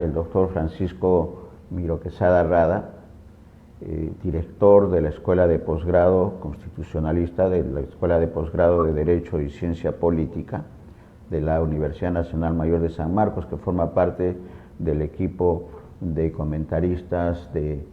el doctor Francisco Miro Quesada Rada, director de la Escuela de Posgrado Constitucionalista, de la Escuela de Posgrado de Derecho y Ciencia Política de la Universidad Nacional Mayor de San Marcos, que forma parte del equipo de comentaristas de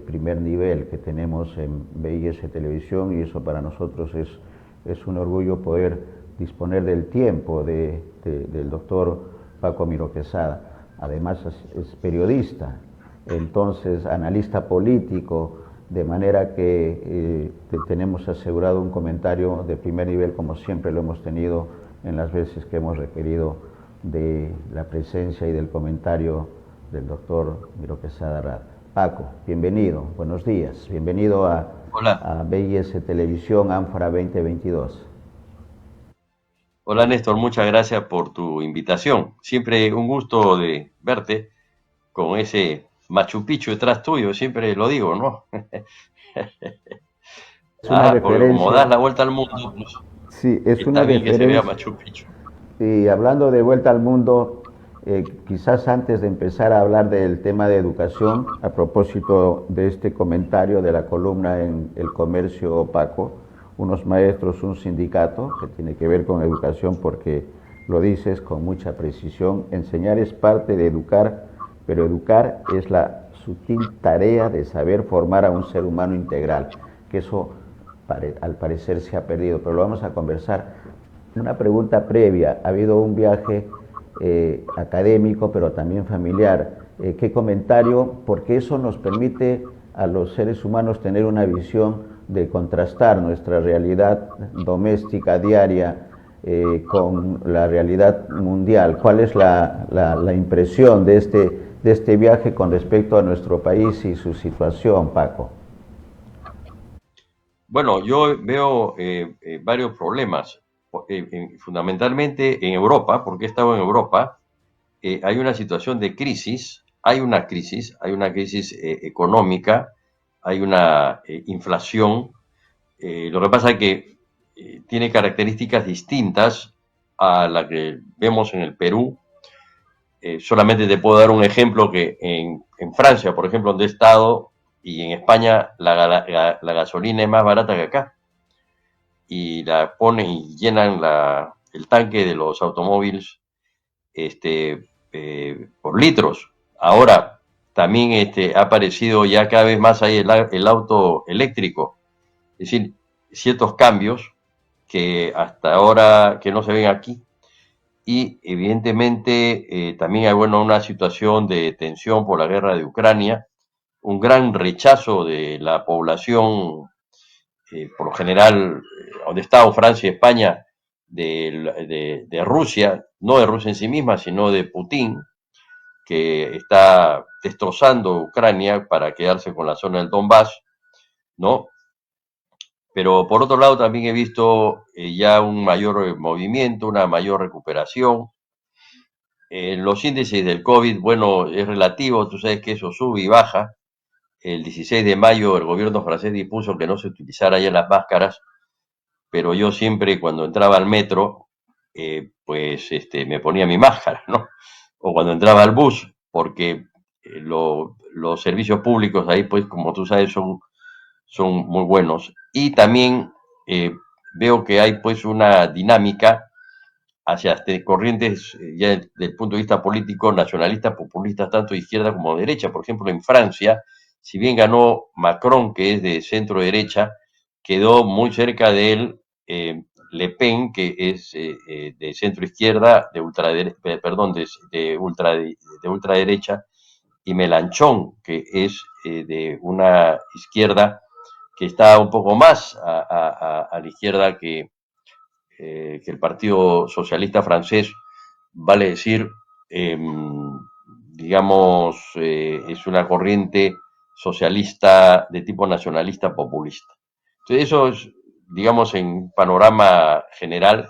primer nivel que tenemos en BIS Televisión, y eso para nosotros es un orgullo poder disponer del tiempo del doctor Paco Miro Quesada. Además es periodista, entonces analista político, de manera que tenemos asegurado un comentario de primer nivel, como siempre lo hemos tenido en las veces que hemos requerido de la presencia y del comentario del doctor Miro Quesada Rada. Paco, bienvenido, buenos días, bienvenido a BIS Televisión Ánfora 2022. Hola Néstor, muchas gracias por tu invitación. Siempre un gusto de verte con ese Machu Picchu detrás tuyo, siempre lo digo, ¿no? Es una Porque como referencia, das la vuelta al mundo, pues sí, es está una bien que se vea referencia. Machu Picchu. Y hablando de vuelta al mundo, quizás antes de empezar a hablar del tema de educación, a propósito de este comentario de la columna en El Comercio Opaco, unos maestros, un sindicato que tiene que ver con educación, porque lo dices con mucha precisión: enseñar es parte de educar, pero educar es la sutil tarea de saber formar a un ser humano integral, que eso al parecer se ha perdido, pero lo vamos a conversar. Una pregunta previa: ha habido un viaje académico, pero también familiar. ¿Qué comentario? Porque eso nos permite a los seres humanos tener una visión de contrastar nuestra realidad doméstica diaria con la realidad mundial. ¿Cuál es la impresión de este viaje con respecto a nuestro país y su situación, Paco? Bueno, yo veo varios problemas, fundamentalmente en Europa, porque he estado en Europa. Hay una situación de crisis, hay una crisis económica, hay una inflación. Lo que pasa es que tiene características distintas a la que vemos en el Perú. Solamente te puedo dar un ejemplo que en Francia, por ejemplo, donde he estado, y en España la gasolina es más barata que acá. Y la ponen y llenan el tanque de los automóviles por litros. Ahora también ha aparecido ya cada vez más ahí el auto eléctrico. Es decir, ciertos cambios que hasta ahora que no se ven aquí. Y evidentemente también hay una situación de tensión por la guerra de Ucrania, un gran rechazo de la población, por lo general, donde está Francia y España, de Rusia, no de Rusia en sí misma, sino de Putin, que está destrozando Ucrania para quedarse con la zona del Donbass, ¿no? Pero por otro lado también he visto ya un mayor movimiento, una mayor recuperación. Los índices del COVID, bueno, es relativo, tú sabes que eso sube y baja. El 16 de mayo el gobierno francés dispuso que no se utilizara ya las máscaras, pero yo siempre cuando entraba al metro, me ponía mi máscara, ¿no? O cuando entraba al bus, porque los servicios públicos ahí, pues como tú sabes, son muy buenos. Y también eh, veo que hay pues una dinámica hacia corrientes ya desde el punto de vista político, nacionalistas, populistas, tanto de izquierda como de derecha. Por ejemplo, en Francia, si bien ganó Macron, que es de centro derecha, quedó muy cerca de él Le Pen, que es de centro izquierda, de ultraderecha, y Mélenchon, que es de una izquierda que está un poco más a la izquierda que el Partido Socialista francés, vale decir, eh, digamos, es una corriente socialista de tipo nacionalista populista. Entonces eso es, digamos, en panorama general,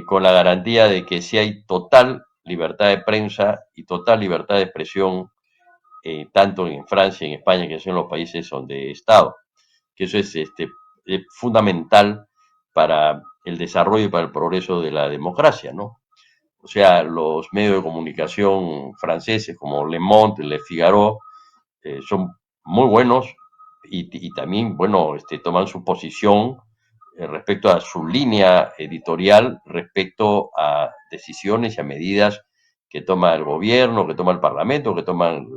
con la garantía de que sí hay total libertad de prensa y total libertad de expresión, tanto en Francia y en España, que son los países donde he estado, que eso es fundamental para el desarrollo y para el progreso de la democracia, ¿no? o sea, los medios de comunicación franceses como Le Monde, Le Figaro, son muy buenos y también, bueno, toman su posición respecto a su línea editorial, respecto a decisiones y a medidas que toma el gobierno, que toma el parlamento, que toman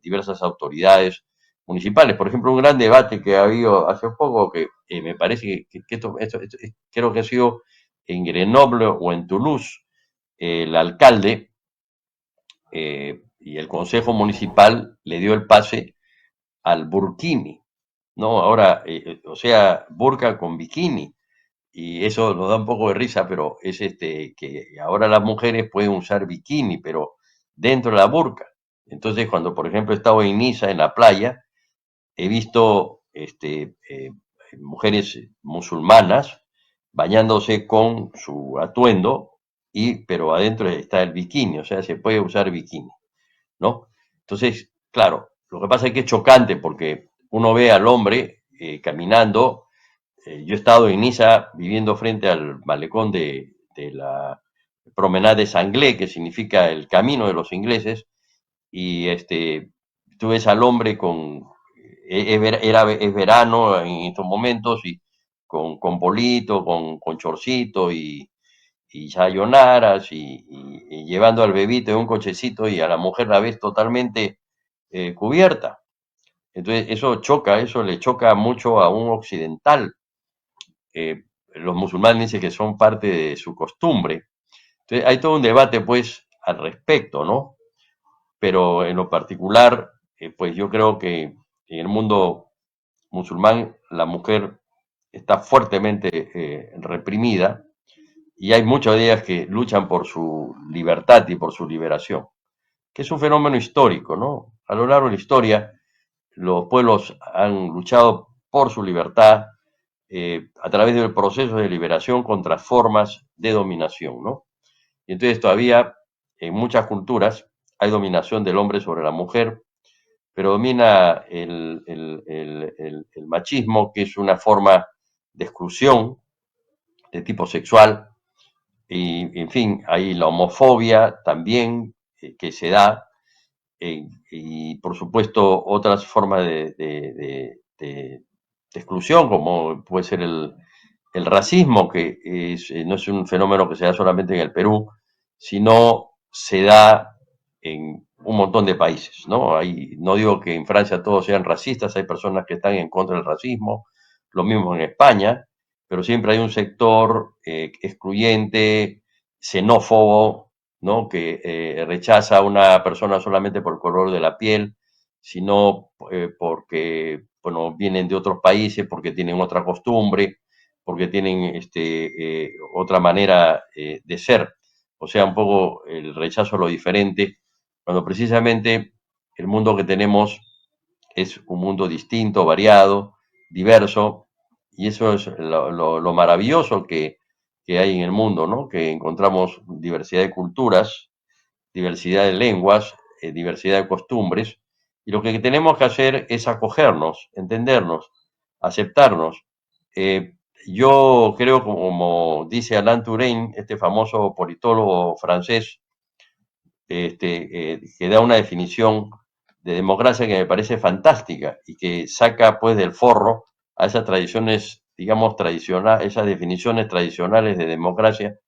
diversas autoridades municipales. Por ejemplo, un gran debate que ha habido hace poco, que me parece que esto creo que ha sido en Grenoble o en Toulouse, el alcalde y el consejo municipal le dio el pase al burkini, ¿no? Ahora, o sea, burka con bikini, y eso nos da un poco de risa, pero es que ahora las mujeres pueden usar bikini, pero dentro de la burka. Entonces, cuando por ejemplo he estado en Niza, en la playa, he visto mujeres musulmanas bañándose con su atuendo, pero adentro está el bikini, o sea, se puede usar bikini, ¿no? Entonces, claro, lo que pasa es que es chocante porque uno ve al hombre caminando. Yo he estado en Niza viviendo frente al malecón de la Promenade de Sanglé, que significa el camino de los ingleses, y tú ves al hombre es verano en estos momentos, y con polito, con chorcito y sayonaras, y llevando al bebito en un cochecito, y a la mujer la ves totalmente cubierta. Entonces eso choca, eso le choca mucho a un occidental. Los musulmanes dicen que son parte de su costumbre. Entonces hay todo un debate pues al respecto, ¿no? Pero en lo particular, pues yo creo que en el mundo musulmán la mujer está fuertemente reprimida, y hay muchas de ellas que luchan por su libertad y por su liberación, que es un fenómeno histórico, ¿no? A lo largo de la historia, los pueblos han luchado por su libertad a través del proceso de liberación contra formas de dominación, ¿no? Y entonces todavía en muchas culturas hay dominación del hombre sobre la mujer, pero domina el machismo, que es una forma de exclusión de tipo sexual, y en fin, hay la homofobia también que se da, y por supuesto otras formas de exclusión, como puede ser el racismo, que no es un fenómeno que se da solamente en el Perú, sino se da en un montón de países, ¿no? No digo que en Francia todos sean racistas, hay personas que están en contra del racismo, lo mismo en España, pero siempre hay un sector excluyente, xenófobo, ¿no? Que rechaza a una persona solamente por el color de la piel, sino porque, bueno, vienen de otros países, porque tienen otra costumbre, porque tienen otra manera de ser. O sea, un poco el rechazo a lo diferente, cuando precisamente el mundo que tenemos es un mundo distinto, variado, diverso, y eso es lo maravilloso que hay en el mundo, ¿no? Que encontramos diversidad de culturas, diversidad de lenguas, diversidad de costumbres, y lo que tenemos que hacer es acogernos, entendernos, aceptarnos. Eh, yo creo, como dice Alain Touraine, este famoso politólogo francés, que da una definición de democracia que me parece fantástica y que saca pues del forro a esas tradiciones, digamos, esas definiciones tradicionales de democracia.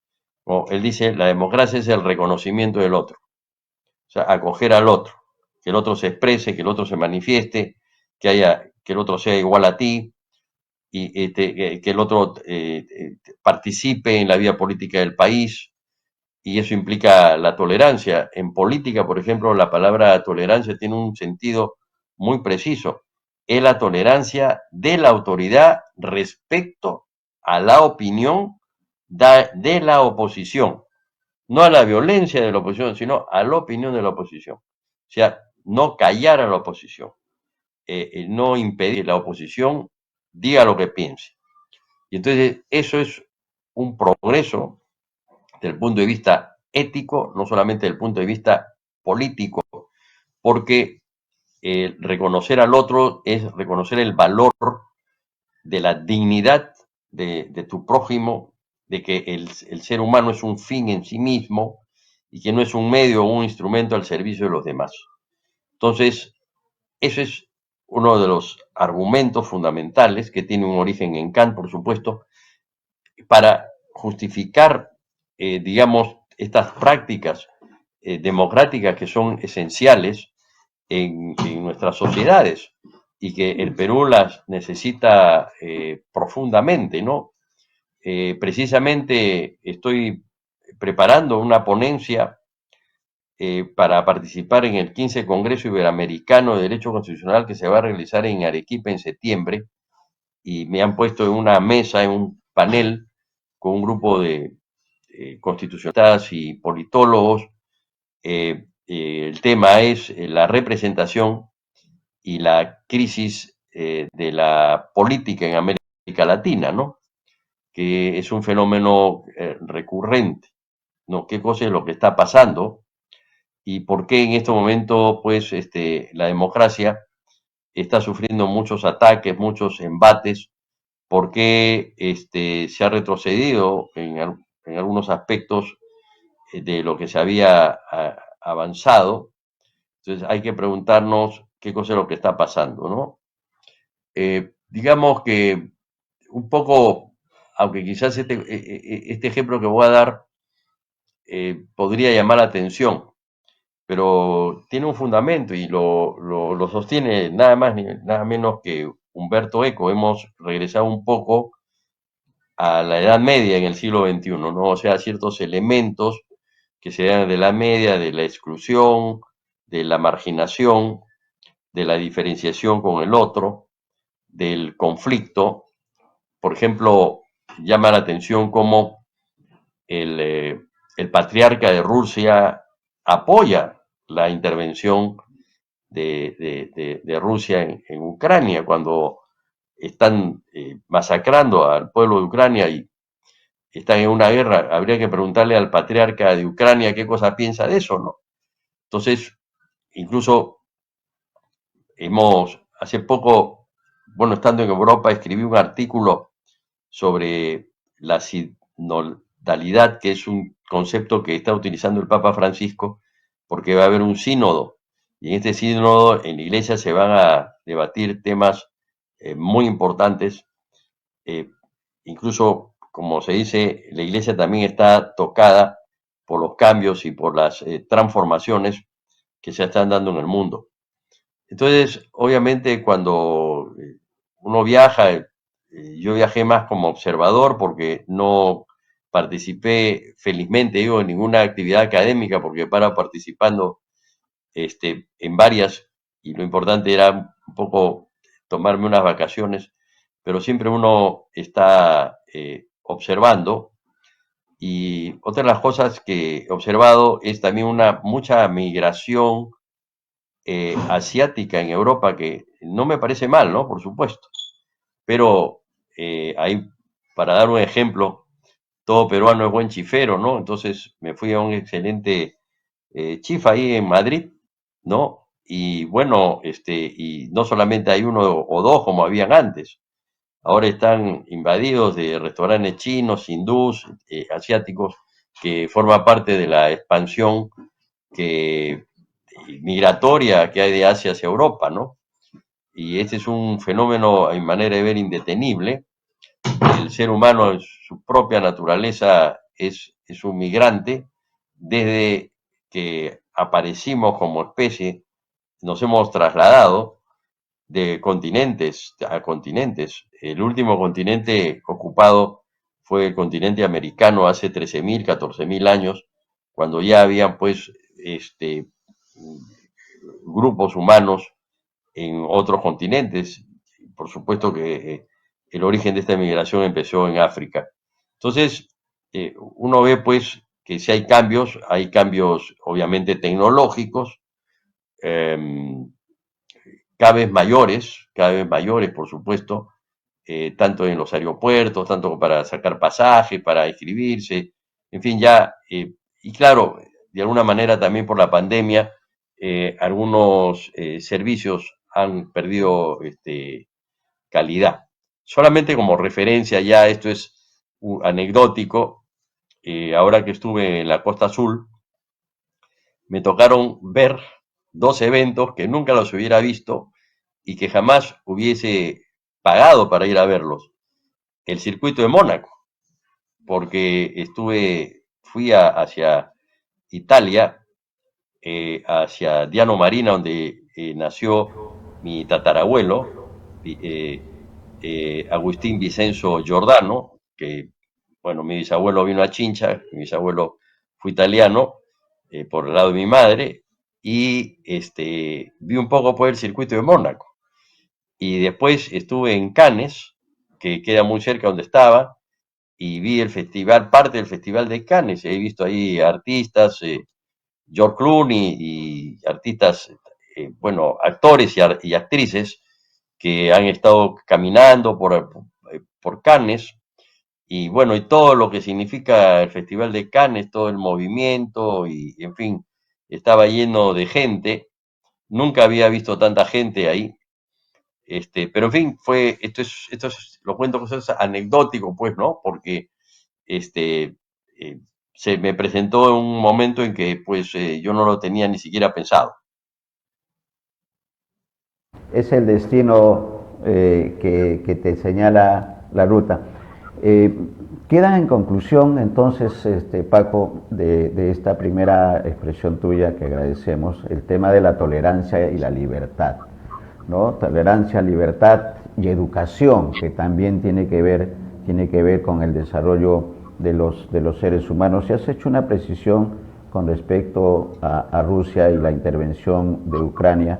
Como él dice, la democracia es el reconocimiento del otro, o sea, acoger al otro, que el otro se exprese, que el otro se manifieste, que el otro sea igual a ti, y que el otro participe en la vida política del país, y eso implica la tolerancia. En política, por ejemplo, la palabra tolerancia tiene un sentido muy preciso. Es la tolerancia de la autoridad respecto a la opinión de la oposición, no a la violencia de la oposición, sino a la opinión de la oposición. O sea, no callar a la oposición, no impedir que la oposición diga lo que piense. Y entonces eso es un progreso desde el punto de vista ético, no solamente desde el punto de vista político, porque reconocer al otro es reconocer el valor de la dignidad de tu prójimo, de que el ser humano es un fin en sí mismo, y que no es un medio o un instrumento al servicio de los demás. Entonces, ese es uno de los argumentos fundamentales que tiene un origen en Kant, por supuesto, para justificar, digamos, estas prácticas democráticas que son esenciales en nuestras sociedades y que el Perú las necesita profundamente, ¿no? Precisamente estoy preparando una ponencia para participar en el 15 Congreso Iberoamericano de Derecho Constitucional que se va a realizar en Arequipa en septiembre, y me han puesto en una mesa, en un panel, con un grupo de constitucionalistas y politólogos. El tema es la representación y la crisis de la política en América Latina, ¿no? Que es un fenómeno recurrente, ¿no? ¿Qué cosa es lo que está pasando? Y por qué en este momento, pues, la democracia está sufriendo muchos ataques, muchos embates, por qué se ha retrocedido en algunos aspectos de lo que se había avanzado. Entonces hay que preguntarnos qué cosa es lo que está pasando, ¿no? Digamos que un poco, aunque quizás este ejemplo que voy a dar podría llamar la atención, pero tiene un fundamento y lo sostiene nada más ni nada menos que Humberto Eco. Hemos regresado un poco a la Edad Media en el siglo XXI, ¿no? O sea, ciertos elementos que se dan de la media, de la exclusión, de la marginación, de la diferenciación con el otro, del conflicto. Por ejemplo, llama la atención cómo el patriarca de Rusia apoya la intervención de Rusia en Ucrania cuando están masacrando al pueblo de Ucrania y están en una guerra. Habría que preguntarle al patriarca de Ucrania qué cosa piensa de eso, ¿no? Entonces, incluso hace poco, bueno, estando en Europa, escribí un artículo sobre la sinodalidad, que es un concepto que está utilizando el Papa Francisco, porque va a haber un sínodo. Y en este sínodo, en la iglesia, se van a debatir temas muy importantes. eh, Incluso, como se dice, la iglesia también está tocada por los cambios y por las transformaciones que se están dando en el mundo. Entonces, obviamente, cuando uno viaja, yo viajé más como observador porque no participé, felizmente digo, en ninguna actividad académica porque para participando en varias, y lo importante era un poco tomarme unas vacaciones, pero siempre uno está observando. Y otra de las cosas que he observado es también mucha migración asiática en Europa, que no me parece mal, ¿no? Por supuesto. Pero ahí, para dar un ejemplo, todo peruano es buen chifero, ¿no? Entonces me fui a un excelente chifa ahí en Madrid, ¿no? Y bueno, y no solamente hay uno o dos como habían antes. Ahora están invadidos de restaurantes chinos, hindús, asiáticos, que forma parte de la expansión que, migratoria que hay de Asia hacia Europa, ¿no? Y este es un fenómeno, en manera de ver, indetenible. El ser humano en su propia naturaleza es un migrante. Desde que aparecimos como especie, nos hemos trasladado de continentes a continentes. El último continente ocupado fue el continente americano hace 13.000, 14.000 años, cuando ya habían pues grupos humanos en otros continentes. Por supuesto que el origen de esta migración empezó en África. Entonces, uno ve pues que si hay cambios obviamente tecnológicos, eh, cada vez mayores, por supuesto, tanto en los aeropuertos, tanto para sacar pasajes, para inscribirse, en fin, ya, y claro, de alguna manera también por la pandemia, algunos servicios han perdido calidad. Solamente como referencia, ya esto es anecdótico, ahora que estuve en la Costa Azul, me tocaron ver dos eventos que nunca los hubiera visto y que jamás hubiese pagado para ir a verlos. El circuito de Mónaco, porque hacia Italia, hacia Diano Marina, donde nació mi tatarabuelo, Agustín Vicenzo Giordano, que, bueno, mi bisabuelo vino a Chincha, mi bisabuelo fue italiano, por el lado de mi madre, y vi un poco por el circuito de Mónaco. Y después estuve en Cannes, que queda muy cerca donde estaba, y vi el festival, parte del festival de Cannes. He visto ahí artistas, George Clooney y artistas, bueno, actores y actrices que han estado caminando por Cannes, y bueno, y todo lo que significa el Festival de Cannes, todo el movimiento, y en fin, estaba lleno de gente. Nunca había visto tanta gente ahí. Pero en fin, lo cuento que eso es anecdótico, pues, ¿no? Porque este, eh, se me presentó en un momento en que, pues, yo no lo tenía ni siquiera pensado. Es el destino que te señala la ruta. Queda en conclusión entonces, Paco, de esta primera expresión tuya que agradecemos, el tema de la tolerancia y la libertad, ¿no? Tolerancia, libertad y educación, que también tiene que ver con el desarrollo de los seres humanos. Y has hecho una precisión con respecto a Rusia y la intervención de Ucrania,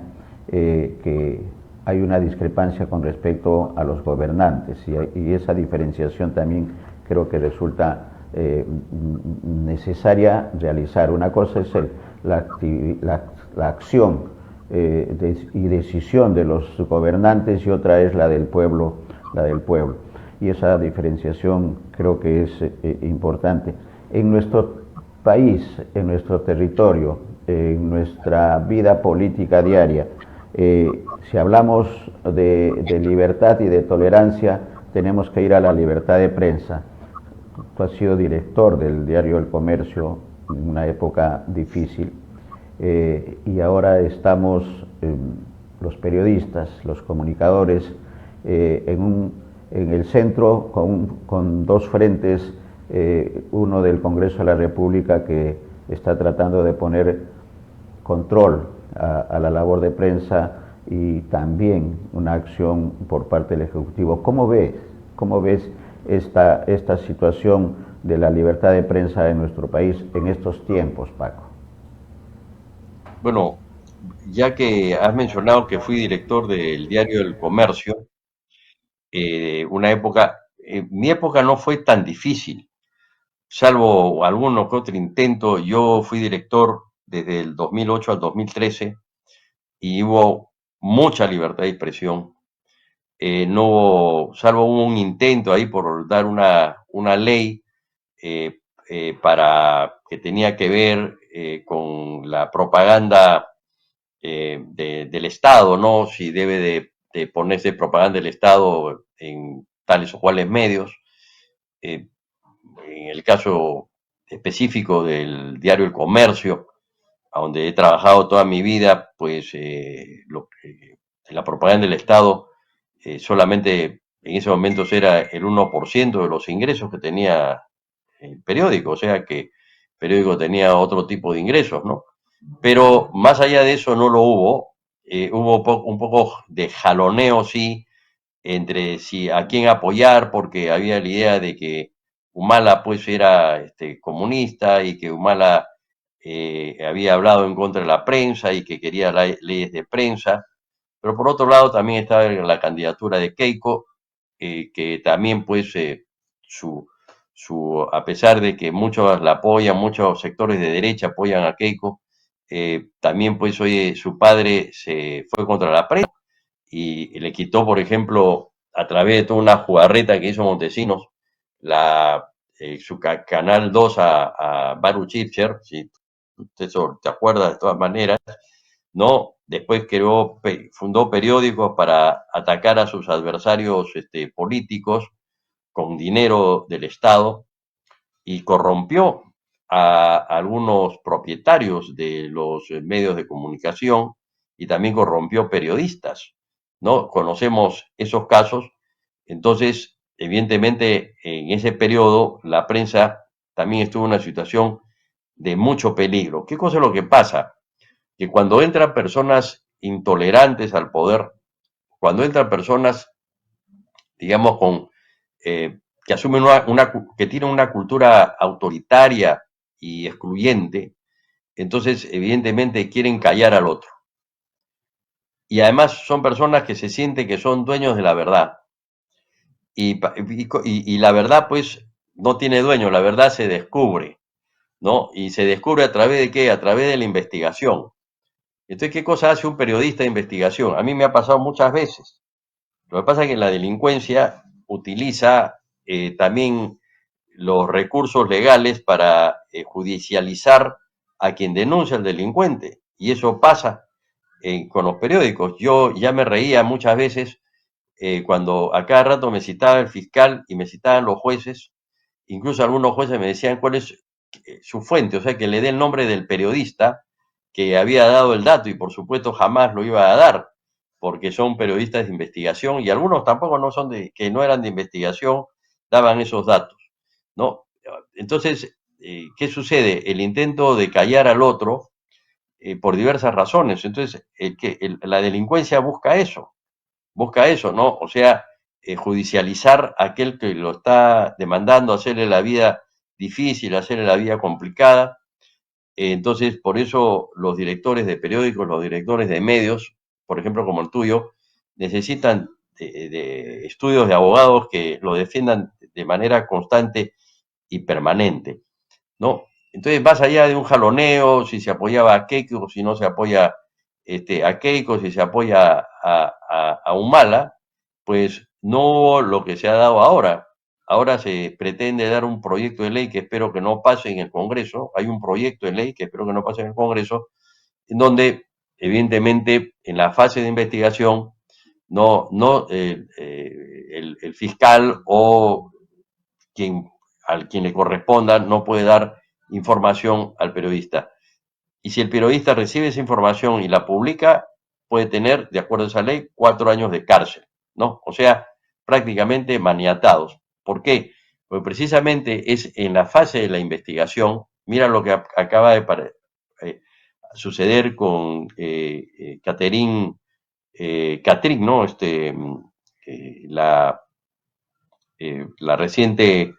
que hay una discrepancia con respecto a los gobernantes, y esa diferenciación también creo que resulta necesaria realizar. Una cosa es la acción y decisión de los gobernantes, y otra es la del pueblo, y esa diferenciación creo que es importante. En nuestro país, en nuestro territorio, en nuestra vida política diaria, si hablamos de libertad y de tolerancia, tenemos que ir a la libertad de prensa. Tú has sido director del diario El Comercio en una época difícil, y ahora estamos los periodistas, los comunicadores, en el centro con dos frentes, uno del Congreso de la República, que está tratando de poner control a la labor de prensa, y también una acción por parte del Ejecutivo. ¿Cómo ves esta situación de la libertad de prensa en nuestro país en estos tiempos, Paco? Bueno, ya que has mencionado que fui director del diario El Comercio, mi época no fue tan difícil, salvo alguno que otro intento. Yo fui director desde el 2008 al 2013 y hubo mucha libertad de expresión. No hubo, salvo un intento ahí por dar una ley, eh, para que tenía que ver con la propaganda del Estado, ¿no? Si debe de ponerse propaganda del Estado en tales o cuales medios. En el caso específico del diario El Comercio, a donde he trabajado toda mi vida, pues la propaganda del Estado solamente en esos momentos era el 1% de los ingresos que tenía el periódico, o sea que el periódico tenía otro tipo de ingresos, ¿no? Pero más allá de eso no lo hubo. Hubo un poco de jaloneo, sí, entre si a quién apoyar, porque había la idea de que Humala pues era comunista, y que Humala había hablado en contra de la prensa y que quería leyes de prensa. Pero por otro lado también estaba la candidatura de Keiko, que también pues a pesar de que muchos la apoyan, muchos sectores de derecha apoyan a Keiko, también pues oye, su padre se fue contra la prensa y le quitó, por ejemplo, a través de toda una jugarreta que hizo Montesinos, su Canal 2 a Baru Chipcher, si usted te acuerda de todas maneras, ¿no? Después fundó periódicos para atacar a sus adversarios políticos con dinero del Estado, y corrompió a algunos propietarios de los medios de comunicación y también corrompió periodistas, ¿no? Conocemos esos casos. Entonces, evidentemente, en ese periodo la prensa también estuvo en una situación de mucho peligro. ¿Qué cosa es lo que pasa? Que cuando entran personas intolerantes al poder, cuando entran personas, digamos, que asumen que tienen una cultura autoritaria y excluyente, entonces evidentemente quieren callar al otro. Y además son personas que se sienten que son dueños de la verdad. Y la verdad, pues, no tiene dueño, la verdad se descubre, ¿no? Y se descubre a través de qué? A través de la investigación. Entonces, ¿qué cosa hace un periodista de investigación? A mí me ha pasado muchas veces. Lo que pasa es que la delincuencia utiliza también los recursos legales para judicializar a quien denuncia al delincuente. Y eso pasa con los periódicos. Yo ya me reía muchas veces cuando a cada rato me citaba el fiscal y me citaban los jueces. Incluso algunos jueces me decían cuál es su fuente, o sea, que le dé el nombre del periodista que había dado el dato y por supuesto jamás lo iba a dar porque son periodistas de investigación y algunos tampoco no son que no eran de investigación, daban esos datos, ¿no? Entonces, ¿qué sucede? El intento de callar al otro por diversas razones. Entonces, la delincuencia busca eso, ¿no? O sea, judicializar a aquel que lo está demandando, hacerle la vida difícil, hacerle la vida complicada. Entonces, por eso los directores de periódicos, los directores de medios, por ejemplo, como el tuyo, necesitan de estudios de abogados que lo defiendan de manera constante y permanente, ¿no? Entonces, más allá de un jaloneo, si se apoyaba a Keiko, si no se apoya a Keiko, si se apoya a Humala, pues no lo que se ha dado ahora. Ahora se pretende dar un proyecto de ley que espero que no pase en el Congreso. Hay un proyecto de ley que espero que no pase en el Congreso, en donde, evidentemente, en la fase de investigación, el fiscal o quien, al quien le corresponda no puede dar información al periodista. Y si el periodista recibe esa información y la publica, puede tener, de acuerdo a esa ley, 4 años de cárcel, ¿no? O sea, prácticamente maniatados. ¿Por qué? Porque precisamente es en la fase de la investigación, mira lo que acaba de eh, suceder con Catherine, ¿no? La, la reciente,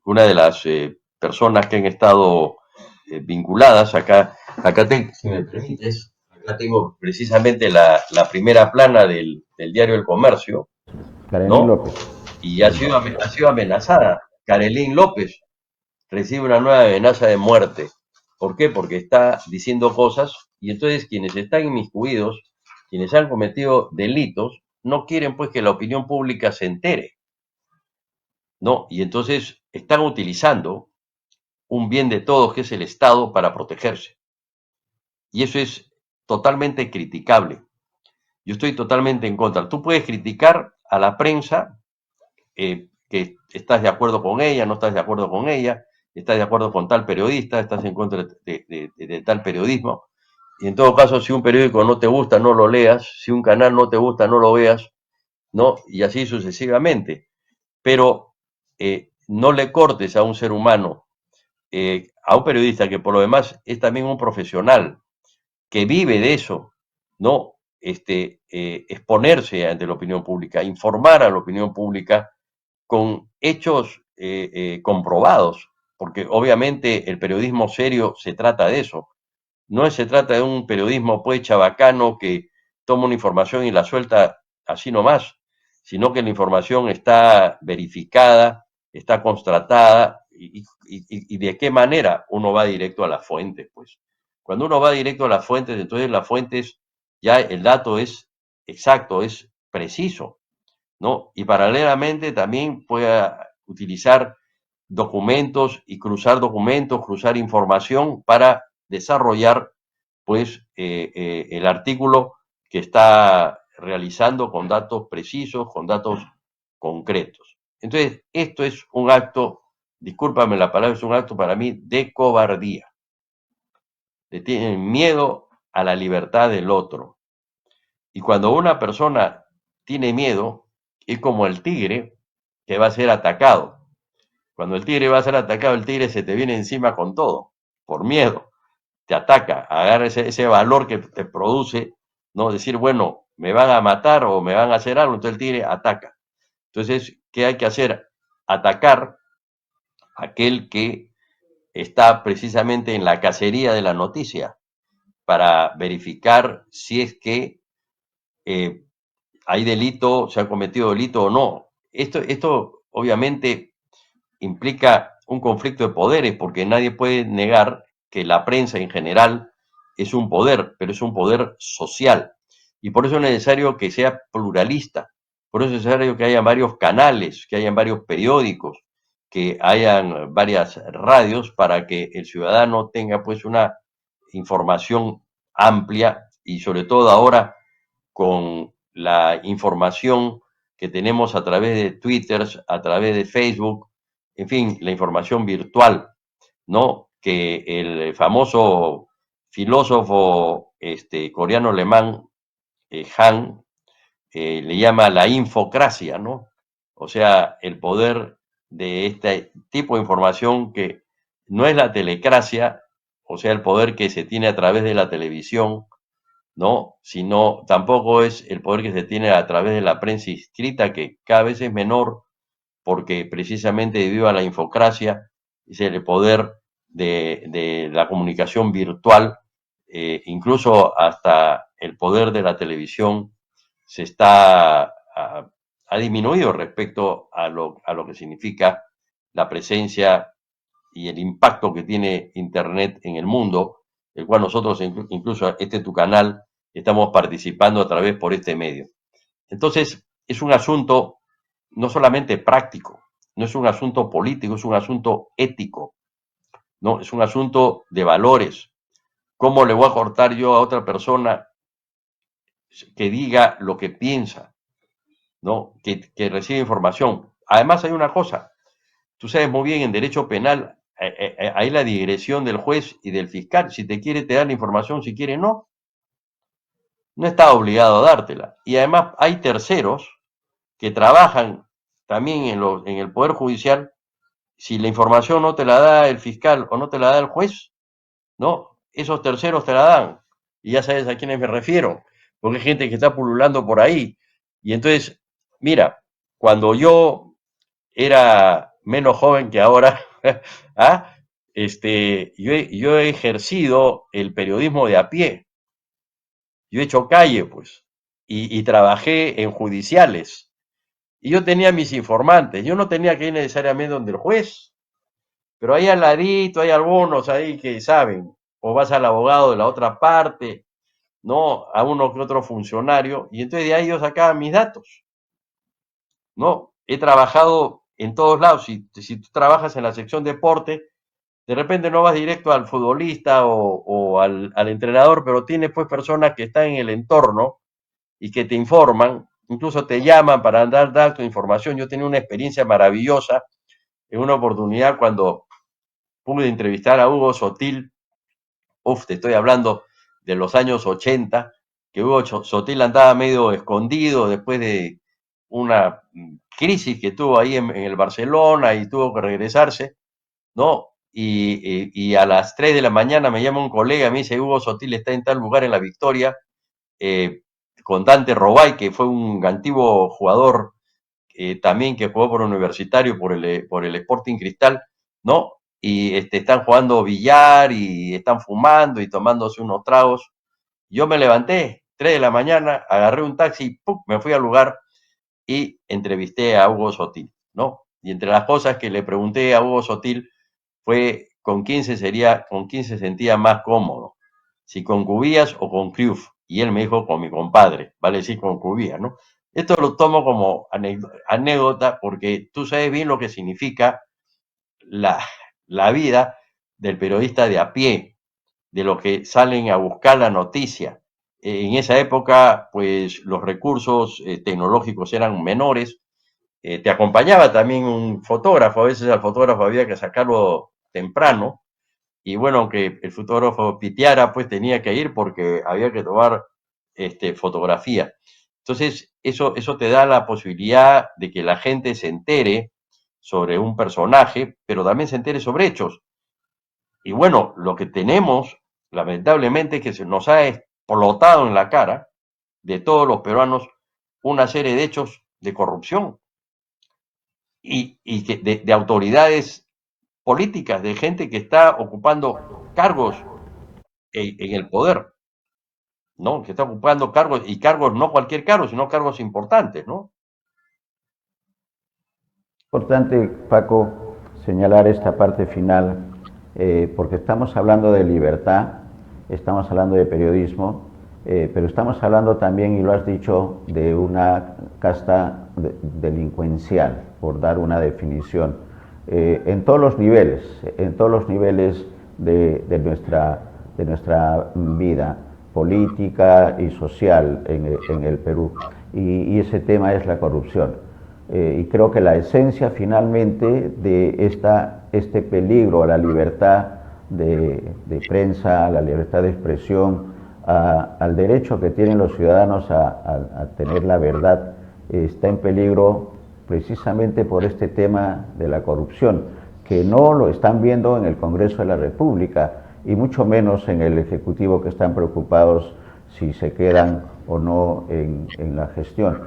una de las personas que han estado vinculadas, si me permites, acá tengo precisamente la primera plana del diario El Comercio, Karen ¿no? López. Y ha sido amenazada. Carolín López recibe una nueva amenaza de muerte. ¿Por qué? Porque está diciendo cosas y entonces quienes están inmiscuidos, quienes han cometido delitos, no quieren pues que la opinión pública se entere, ¿no? Y entonces están utilizando un bien de todos que es el Estado para protegerse. Y eso es totalmente criticable. Yo estoy totalmente en contra. Tú puedes criticar a la prensa, que estás de acuerdo con ella, no estás de acuerdo con ella, estás de acuerdo con tal periodista, estás en contra de tal periodismo. Y en todo caso, si un periódico no te gusta, no lo leas, si un canal no te gusta, no lo veas, ¿no? Y así sucesivamente. Pero no le cortes a un ser humano, a un periodista que por lo demás es también un profesional, que vive de eso, ¿no? Exponerse ante la opinión pública, informar a la opinión pública con hechos comprobados, porque obviamente el periodismo serio se trata de eso. No se trata de un periodismo pues chabacano que toma una información y la suelta así nomás, sino que la información está verificada, está constatada y de qué manera uno va directo a las fuentes, pues. Cuando uno va directo a las fuentes, entonces las fuentes, ya el dato es exacto, es preciso, ¿no? Y paralelamente también puede utilizar documentos, cruzar información para desarrollar pues el artículo que está realizando con datos precisos, con datos concretos. Entonces, esto es un acto discúlpame la palabra, es un acto para mí de cobardía. Le tienen miedo a la libertad del otro. Y cuando una persona tiene miedo, es como el tigre que va a ser atacado. Cuando el tigre va a ser atacado, el tigre se te viene encima con todo, por miedo, te ataca, agarra ese valor que te produce, ¿no? Decir, bueno, me van a matar o me van a hacer algo, entonces el tigre ataca. Entonces, ¿qué hay que hacer? Atacar a aquel que está precisamente en la cacería de la noticia para verificar si es que eh, hay delito, se ha cometido delito o no. Esto obviamente implica un conflicto de poderes, porque nadie puede negar que la prensa en general es un poder, pero es un poder social. Y por eso es necesario que sea pluralista, por eso es necesario que haya varios canales, que hayan varios periódicos, que hayan varias radios para que el ciudadano tenga pues una información amplia y sobre todo ahora con la información que tenemos a través de Twitter, a través de Facebook, en fin, la información virtual, ¿no? Que el famoso filósofo coreano alemán Han le llama la infocracia, ¿no? O sea, el poder de este tipo de información que no es la telecracia, o sea, el poder que se tiene a través de la televisión, ¿no? Sino tampoco es el poder que se tiene a través de la prensa escrita, que cada vez es menor, porque precisamente debido a la infocracia, es el poder de la comunicación virtual, incluso hasta el poder de la televisión se está, ha disminuido respecto a lo que significa la presencia y el impacto que tiene Internet en el mundo, el cual nosotros, incluso este tu canal, estamos participando a través por este medio. Entonces, es un asunto no solamente práctico, no es un asunto político, es un asunto ético, ¿no? Es un asunto de valores. ¿Cómo le voy a cortar yo a otra persona que diga lo que piensa, ¿no? Que recibe información? Además, hay una cosa, tú sabes muy bien en derecho penal, hay la digresión del juez y del fiscal. Si te quiere, te da la información, si quiere, no. No está obligado a dártela. Y además hay terceros que trabajan también en el Poder Judicial. Si la información no te la da el fiscal o no te la da el juez, ¿no? Esos terceros te la dan. Y ya sabes a quiénes me refiero, porque hay gente que está pululando por ahí. Y entonces, mira, cuando yo era menos joven que ahora, ¿ah? Yo he ejercido el periodismo de a pie, yo he hecho calle, pues, y trabajé en judiciales, y yo tenía mis informantes, yo no tenía que ir necesariamente donde el juez, pero ahí al ladito hay algunos ahí que saben, o vas al abogado de la otra parte, ¿no? A uno que otro funcionario, y entonces de ahí yo sacaba mis datos, ¿no? He trabajado en todos lados. Si tú trabajas en la sección deporte, de repente no vas directo al futbolista o al entrenador, pero tienes pues personas que están en el entorno y que te informan, incluso te llaman para dar tu información. Yo tenía una experiencia maravillosa en una oportunidad cuando pude entrevistar a Hugo Sotil. Te estoy hablando de los años 80, que Hugo Sotil andaba medio escondido después de una crisis que tuvo ahí en el Barcelona y tuvo que regresarse, ¿no? Y a las 3 de la mañana me llama un colega, me dice, Hugo Sotil está en tal lugar en La Victoria, con Dante Robay, que fue un antiguo jugador también que jugó por Universitario, por el Sporting Cristal, ¿no? Y están jugando billar y están fumando y tomándose unos tragos. Yo me levanté, 3 de la mañana, agarré un taxi, ¡pum!, me fui al lugar y entrevisté a Hugo Sotil, ¿no? Y entre las cosas que le pregunté a Hugo Sotil fue con quién se sentía más cómodo, si con Cubías o con Cruyff. Y él me dijo con mi compadre, vale decir con Cubías, ¿no? Esto lo tomo como anécdota porque tú sabes bien lo que significa la, la vida del periodista de a pie, de los que salen a buscar la noticia. En esa época, pues los recursos tecnológicos eran menores te acompañaba también un fotógrafo, a veces al fotógrafo había que sacarlo temprano, y bueno, aunque el fotógrafo piteara, pues tenía que ir porque había que tomar fotografía. Entonces, eso te da la posibilidad de que la gente se entere sobre un personaje, pero también se entere sobre hechos. Y bueno, lo que tenemos, lamentablemente, es que se nos ha explotado en la cara de todos los peruanos una serie de hechos de corrupción y de autoridades políticas, de gente que está ocupando cargos en el poder, ¿no? Que está ocupando cargos, y cargos no cualquier cargo, sino cargos importantes, ¿no? Importante, Paco, señalar esta parte final, porque estamos hablando de libertad, estamos hablando de periodismo, pero estamos hablando también, y lo has dicho, de una casta delincuencial, por dar una definición, en todos los niveles de nuestra vida política y social en el Perú. Y ese tema es la corrupción. Y creo que la esencia finalmente de este peligro a la libertad de prensa, a la libertad de expresión, al derecho que tienen los ciudadanos a tener la verdad, está en peligro precisamente por este tema de la corrupción, que no lo están viendo en el Congreso de la República y mucho menos en el Ejecutivo, que están preocupados si se quedan o no en la gestión.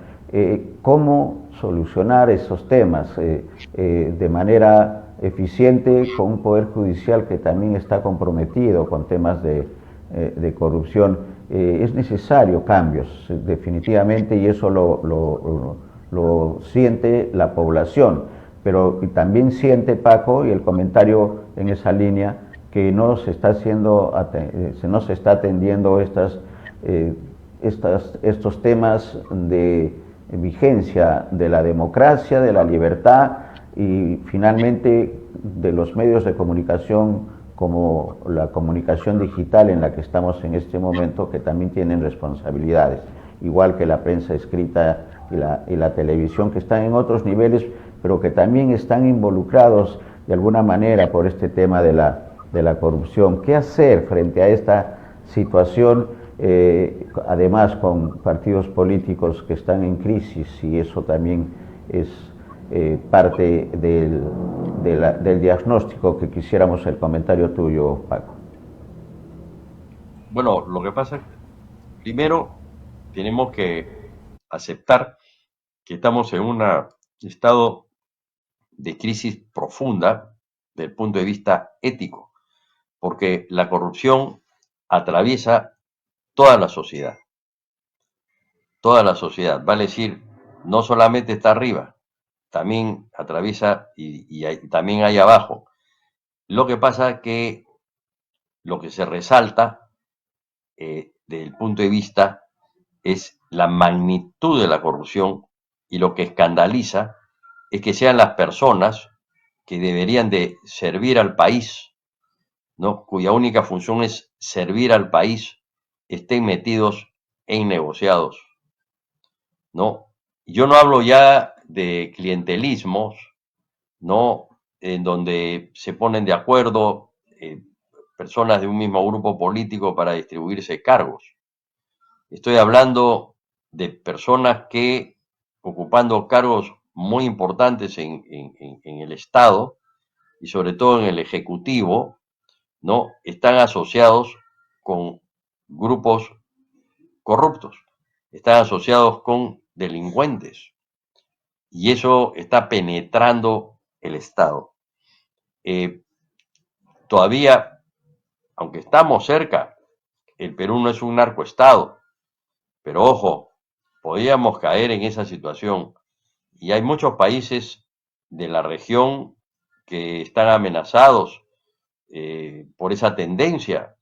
¿Cómo solucionar esos temas de manera eficiente con un Poder Judicial que también está comprometido con temas de corrupción? Es necesario cambios, definitivamente, y eso lo siente la población, pero también siente, Paco, y el comentario en esa línea, que no se está no se está atendiendo estos temas de vigencia de la democracia, de la libertad y finalmente de los medios de comunicación, como la comunicación digital en la que estamos en este momento, que también tienen responsabilidades, igual que la prensa escrita y la televisión, que están en otros niveles, pero que también están involucrados de alguna manera por este tema de la corrupción. ¿Qué hacer frente a esta situación? Además con partidos políticos que están en crisis, y eso también es parte del diagnóstico que quisiéramos el comentario tuyo, Paco. Bueno, lo que pasa es que primero tenemos que aceptar que estamos en un estado de crisis profunda desde el punto de vista ético, porque la corrupción atraviesa toda la sociedad, vale decir, no solamente está arriba, también atraviesa también hay abajo. Lo que pasa es que lo que se resalta desde el punto de vista es la magnitud de la corrupción, y lo que escandaliza es que sean las personas que deberían de servir al país, ¿no? Cuya única función es servir al país, estén metidos en negociados, ¿no? Yo no hablo ya de clientelismos, ¿no? En donde se ponen de acuerdo personas de un mismo grupo político para distribuirse cargos. Estoy hablando de personas que, ocupando cargos muy importantes en el Estado y sobre todo en el Ejecutivo, ¿no? Están asociados con grupos corruptos, están asociados con delincuentes, y eso está penetrando el Estado. Eh, Todavía, aunque estamos cerca, el Perú no es un narcoestado, pero ojo, podríamos caer en esa situación. Y hay muchos países de la región que están amenazados por esa tendencia.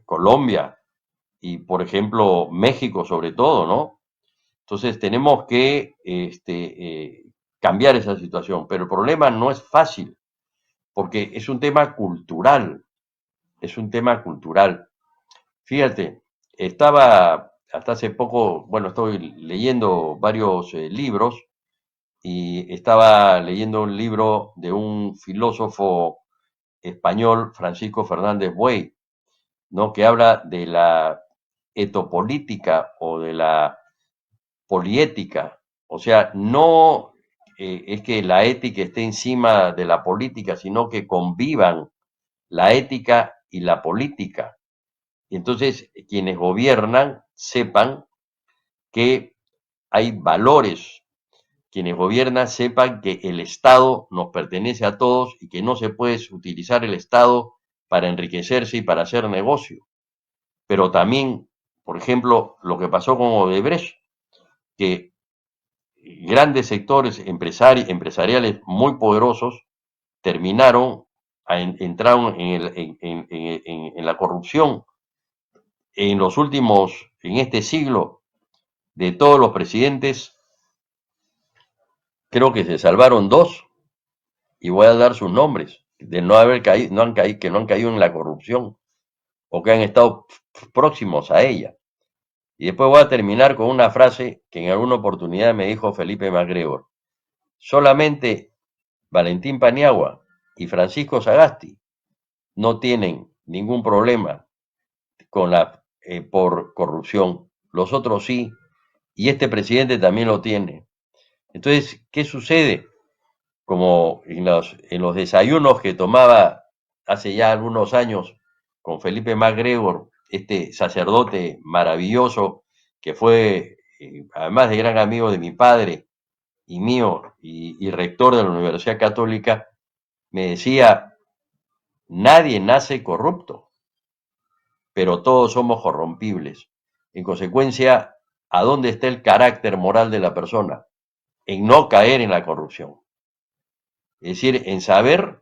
Colombia y, por ejemplo, México sobre todo, ¿no? Entonces tenemos que cambiar esa situación, pero el problema no es fácil, porque es un tema cultural, es un tema cultural. Fíjate, estaba hasta hace poco, bueno, estoy leyendo varios libros y estaba leyendo un libro de un filósofo español, Francisco Fernández Buey, ¿no? Que habla de la etopolítica o de la poliética. O sea, no es que la ética esté encima de la política, sino que convivan la ética y la política. Y entonces quienes gobiernan sepan que hay valores. Quienes gobiernan sepan que el Estado nos pertenece a todos y que no se puede utilizar el Estado para enriquecerse y para hacer negocio. Pero también, por ejemplo, lo que pasó con Odebrecht, que grandes sectores empresariales muy poderosos terminaron, entraron en la corrupción. En los últimos, en este siglo, de todos los presidentes, creo que se salvaron dos, y voy a dar sus nombres, de no haber caído, que no han caído en la corrupción, o que han estado próximos a ella. Y después voy a terminar con una frase que en alguna oportunidad me dijo Felipe MacGregor. Solamente Valentín Paniagua y Francisco Sagasti no tienen ningún problema por corrupción. Los otros sí, y este presidente también lo tiene. Entonces, ¿qué sucede? Como en los desayunos que tomaba hace ya algunos años con Felipe MacGregor, este sacerdote maravilloso que fue, además de gran amigo de mi padre y mío, y rector de la Universidad Católica, me decía, nadie nace corrupto, pero todos somos corrompibles. En consecuencia, ¿a dónde está el carácter moral de la persona? En no caer en la corrupción. Es decir, en saber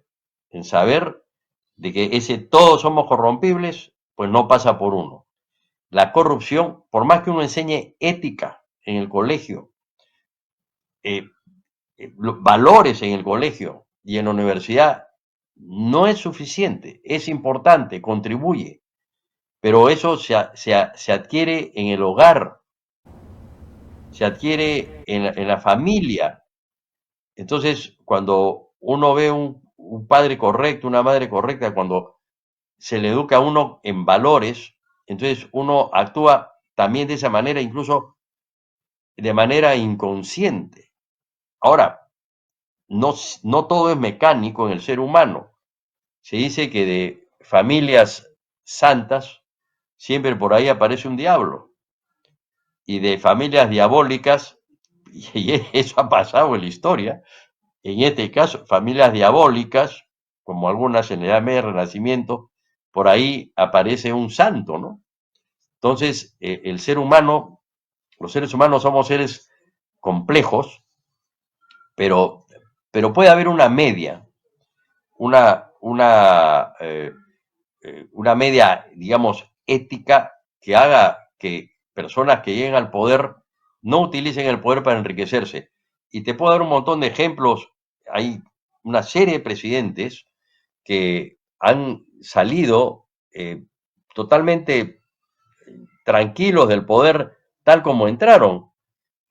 de que ese todos somos corrompibles, pues no pasa por uno. La corrupción, por más que uno enseñe ética en el colegio, eh, valores en el colegio y en la universidad, no es suficiente, es importante, contribuye, pero eso se adquiere en el hogar, se adquiere en la familia. Entonces, cuando uno ve un padre correcto, una madre correcta, cuando se le educa a uno en valores, entonces uno actúa también de esa manera, incluso de manera inconsciente. Ahora, no todo es mecánico en el ser humano. Se dice que de familias santas siempre por ahí aparece un diablo, y de familias diabólicas, y eso ha pasado en la historia, en este caso, familias diabólicas, como algunas en la Edad Media, Renacimiento, por ahí aparece un santo, ¿no? Entonces, el ser humano, los seres humanos somos seres complejos, pero, pero puede haber una media, una, una, eh, una media, digamos, ética que haga que personas que lleguen al poder no utilicen el poder para enriquecerse. Y te puedo dar un montón de ejemplos. Hay una serie de presidentes que han salido totalmente tranquilos del poder tal como entraron.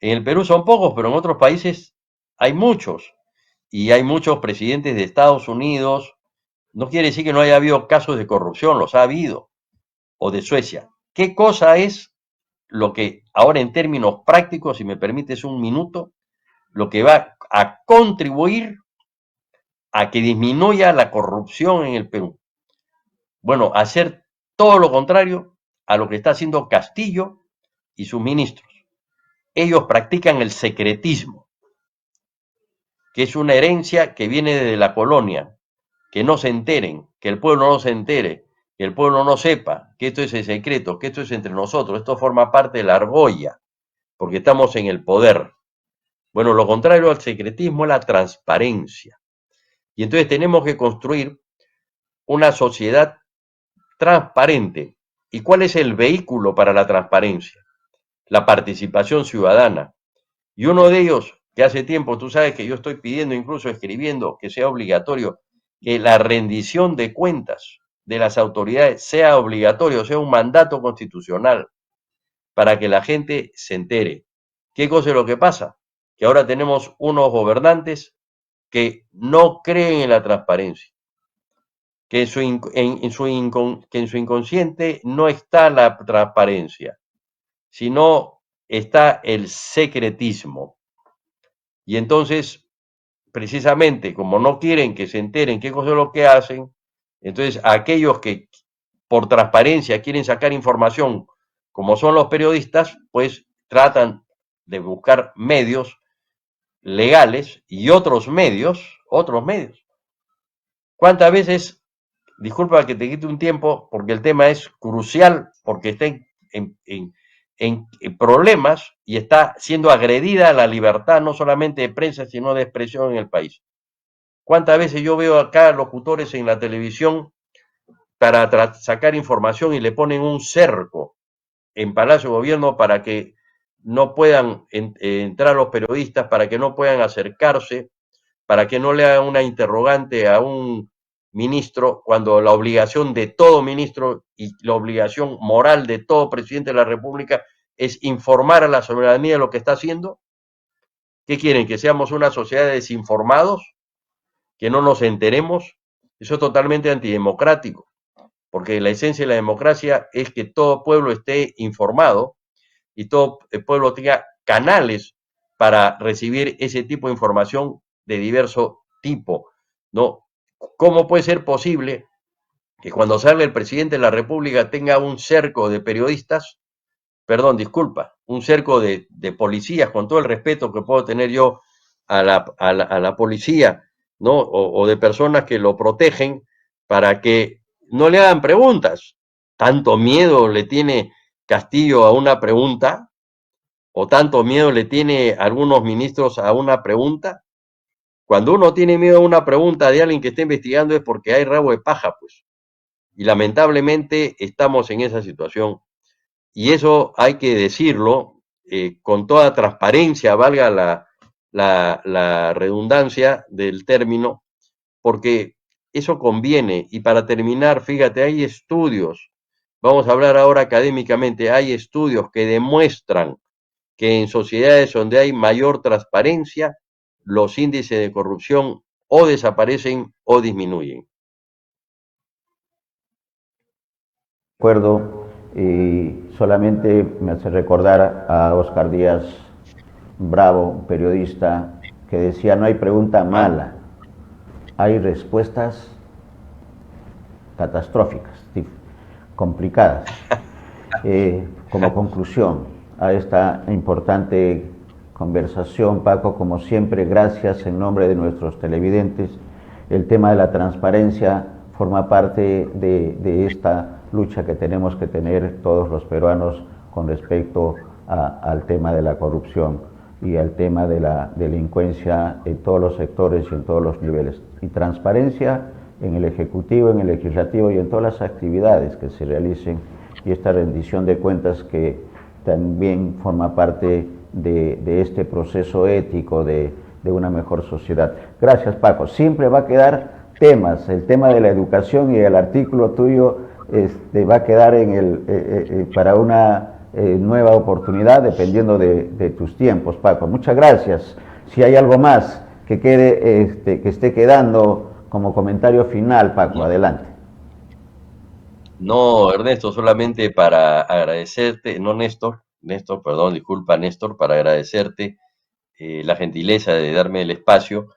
En el Perú son pocos, pero en otros países hay muchos. Y hay muchos presidentes de Estados Unidos. No quiere decir que no haya habido casos de corrupción, los ha habido. O de Suecia. ¿Qué cosa es lo que ahora en términos prácticos, si me permites un minuto, lo que va a contribuir a que disminuya la corrupción en el Perú? Bueno, hacer todo lo contrario a lo que está haciendo Castillo y sus ministros. Ellos practican el secretismo, que es una herencia que viene de la colonia, que no se enteren, que el pueblo no se entere, que el pueblo no sepa, que esto es el secreto, que esto es entre nosotros, esto forma parte de la argolla, porque estamos en el poder. Bueno, lo contrario al secretismo es la transparencia. Y entonces tenemos que construir una sociedad transparente. ¿Y cuál es el vehículo para la transparencia? La participación ciudadana. Y uno de ellos, que hace tiempo, tú sabes que yo estoy pidiendo, incluso escribiendo, que sea obligatorio, que la rendición de cuentas de las autoridades sea obligatorio, sea un mandato constitucional, para que la gente se entere. ¿Qué cosa es lo que pasa? que ahora tenemos unos gobernantes que no creen en la transparencia, que que en su inconsciente no está la transparencia, sino está el secretismo. Y entonces, precisamente, como no quieren que se enteren qué cosa es lo que hacen, entonces aquellos que por transparencia quieren sacar información, como son los periodistas, pues tratan de buscar medios legales y otros medios. ¿Cuántas veces, disculpa que te quite un tiempo, porque el tema es crucial, porque está en problemas y está siendo agredida la libertad no solamente de prensa, sino de expresión en el país? ¿Cuántas veces yo veo acá locutores en la televisión para sacar información y le ponen un cerco en Palacio de Gobierno para que no puedan entrar los periodistas, para que no puedan acercarse, para que no le hagan una interrogante a un ministro, cuando la obligación de todo ministro y la obligación moral de todo presidente de la República es informar a la ciudadanía de lo que está haciendo? ¿Qué quieren? ¿Que seamos una sociedad de desinformados? ¿Que no nos enteremos? Eso es totalmente antidemocrático, porque la esencia de la democracia es que todo pueblo esté informado y todo el pueblo tenga canales para recibir ese tipo de información de diverso tipo, ¿no? ¿Cómo puede ser posible que cuando sale el presidente de la República tenga un cerco de periodistas, perdón, disculpa, un cerco de policías, con todo el respeto que puedo tener yo a la policía, ¿no? O de personas que lo protegen para que no le hagan preguntas? ¿Tanto miedo le tiene Castillo a una pregunta? ¿O tanto miedo le tiene algunos ministros a una pregunta? Cuando uno tiene miedo a una pregunta de alguien que está investigando es porque hay rabo de paja, pues. Y lamentablemente estamos en esa situación. Y eso hay que decirlo con toda transparencia, valga la redundancia del término, porque eso conviene. Y para terminar, fíjate, hay estudios, vamos a hablar ahora académicamente, hay estudios que demuestran que en sociedades donde hay mayor transparencia, los índices de corrupción o desaparecen o disminuyen. Acuerdo, y solamente me hace recordar a Oscar Díaz Bravo, un periodista, que decía: no hay pregunta mala, hay respuestas catastróficas, complicadas. Como conclusión a esta importante conversación, Paco, como siempre, gracias en nombre de nuestros televidentes. El tema de la transparencia forma parte de esta lucha que tenemos que tener todos los peruanos con respecto al tema de la corrupción y al tema de la delincuencia en todos los sectores y en todos los niveles. Y transparencia en el Ejecutivo, en el Legislativo y en todas las actividades que se realicen, y esta rendición de cuentas que también forma parte de este proceso ético de una mejor sociedad. Gracias, Paco. Siempre va a quedar temas, el tema de la educación y el artículo tuyo va a quedar para una nueva oportunidad, dependiendo de tus tiempos, Paco. Muchas gracias. Si hay algo más que quede, que esté quedando como comentario final, Paco, adelante. No, Ernesto, solamente para agradecerte, no Néstor, perdón, disculpa Néstor, para agradecerte la gentileza de darme el espacio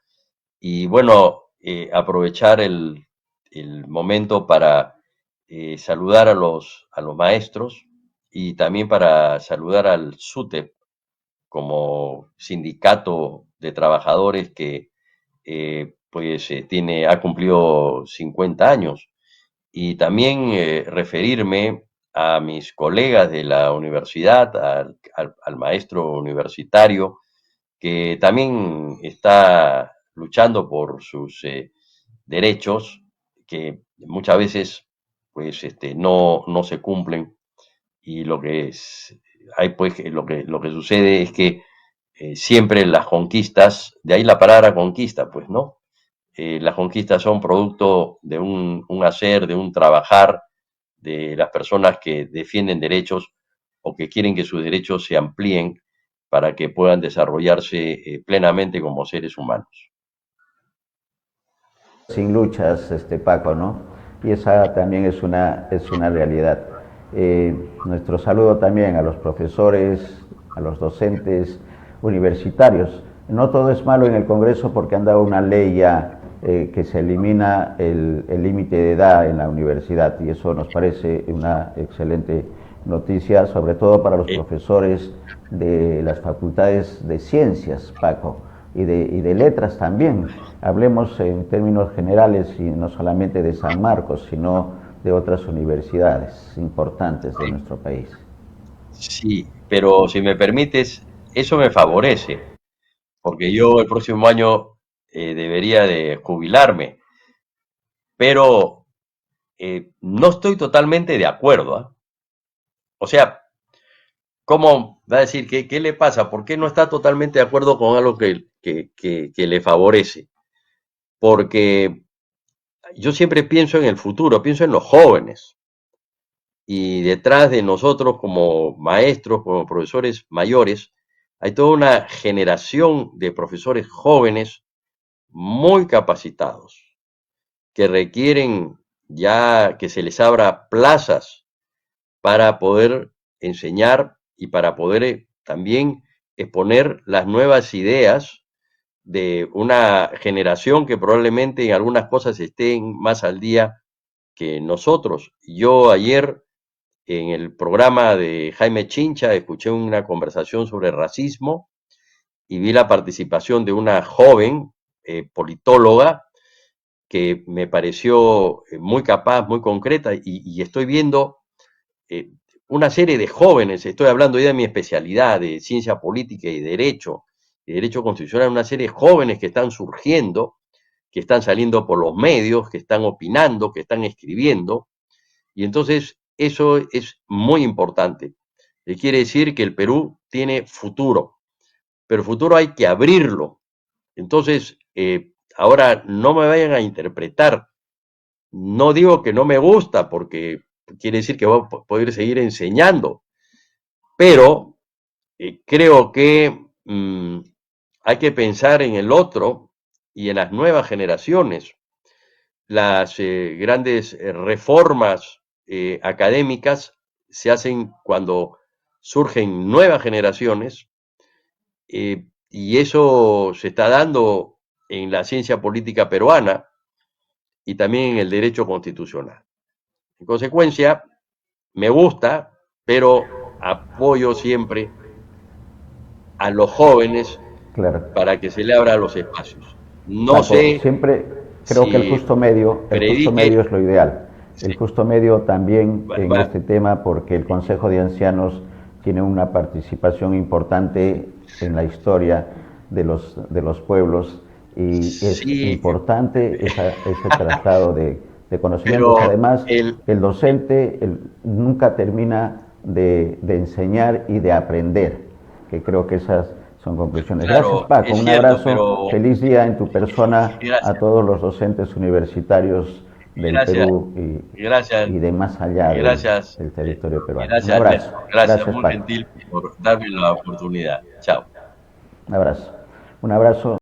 y bueno, aprovechar el momento para saludar a los maestros y también para saludar al SUTEP como sindicato de trabajadores que ha cumplido 50 años. Y también referirme a mis colegas de la universidad, al maestro universitario, que también está luchando por sus derechos, que muchas veces no se cumplen. Y lo que sucede es que siempre las conquistas, de ahí la palabra conquista, pues, ¿no? Las conquistas son producto de un hacer, de un trabajar, de las personas que defienden derechos o que quieren que sus derechos se amplíen para que puedan desarrollarse plenamente como seres humanos. Sin luchas, Paco, ¿no? Y esa también es una realidad. Nuestro saludo también a los profesores, a los docentes universitarios. No todo es malo en el Congreso porque han dado una ley ya que se elimina el límite de edad en la universidad y eso nos parece una excelente noticia, sobre todo para los profesores de las facultades de ciencias, Paco, y de letras también. Hablemos en términos generales y no solamente de San Marcos, sino de otras universidades importantes de nuestro país. Sí, pero si me permites, eso me favorece, porque yo el próximo año debería de jubilarme, pero no estoy totalmente de acuerdo, ¿ah? O sea, ¿cómo va a decir qué le pasa? ¿Por qué no está totalmente de acuerdo con algo que le favorece? Porque yo siempre pienso en el futuro, pienso en los jóvenes. Y detrás de nosotros como maestros, como profesores mayores, hay toda una generación de profesores jóvenes muy capacitados que requieren ya que se les abra plazas para poder enseñar y para poder también exponer las nuevas ideas de una generación que probablemente en algunas cosas estén más al día que nosotros. Yo ayer en el programa de Jaime Chincha escuché una conversación sobre racismo y vi la participación de una joven politóloga que me pareció muy capaz, muy concreta, y estoy viendo eh, una serie de jóvenes, estoy hablando ya de mi especialidad de ciencia política y derecho constitucional, una serie de jóvenes que están surgiendo, que están saliendo por los medios, que están opinando, que están escribiendo, y entonces eso es muy importante. Quiere decir que el Perú tiene futuro, pero el futuro hay que abrirlo. Entonces, ahora no me vayan a interpretar. No digo que no me gusta, porque quiere decir que voy a poder seguir enseñando, pero creo que hay que pensar en el otro y en las nuevas generaciones. Las grandes reformas académicas se hacen cuando surgen nuevas generaciones y eso se está dando en la ciencia política peruana y también en el derecho constitucional. En consecuencia, me gusta, pero apoyo siempre a los jóvenes Claro. para que se le abran los espacios. No Paco, sé siempre creo que si el justo medio predique, es lo ideal. El sí, justo medio también va, en va, este tema porque el Consejo de Ancianos tiene una participación importante en la historia de los pueblos y es sí, importante ese traslado de conocimientos. pero Además, el, el docente nunca termina de enseñar y de aprender, que creo que esas son conclusiones. Gracias, claro, Paco. es Un cierto, abrazo. pero Feliz día en tu persona a gracias, todos los docentes universitarios del gracias, Perú gracias, y de más allá gracias, del territorio peruano. Un gracias abrazo. Néstor, gracias, Gracias, muy Paco. gentil por darme la oportunidad. Chao. Un abrazo. Un abrazo.